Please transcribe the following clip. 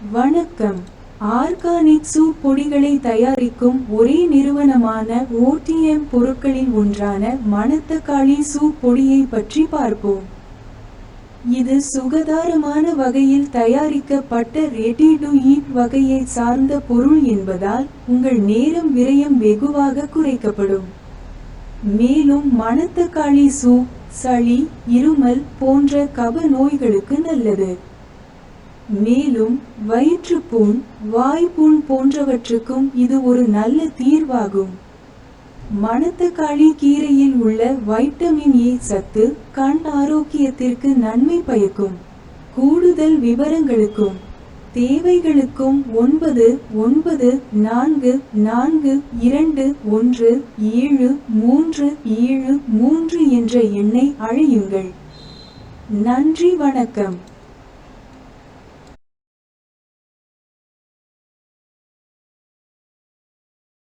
வணக்கம். Organic soup பொடிகளை தயாரிக்கும் ஒரே நிறுவனமான OTM பொருட்களில் ஒன்றான மணத்தக்காளி சூப் பொடியை பற்றி பார்ப்போம். இது சுகாதாரமான வகையில் தயாரிக்கப்பட்ட ரெடி டு ஈட் வகையை சார்ந்த பொருள் என்பதால் உங்கள் நேரம் விரயம் வெகுவாக குறைக்கப்படும். மேலும் மணத்தக்காளி சூப் சளி, இருமல் போன்ற கப நோய்களுக்கு நல்லது. மேலும் வயிற்றுப்புண், வாய்ப்புண் போன்றவற்றுக்கும் இது ஒரு நல்ல தீர்வாகும். மணத்தக்காளி கீரையில் உள்ள வைட்டமின் ஏ சத்து கண் ஆரோக்கியத்திற்கு நன்மை பயக்கும். கூடுதல் விவரங்களுக்கும் தேவைகளுக்கும் 9944217373 என்ற எண்ணை அழையுங்கள். நன்றி. வணக்கம்.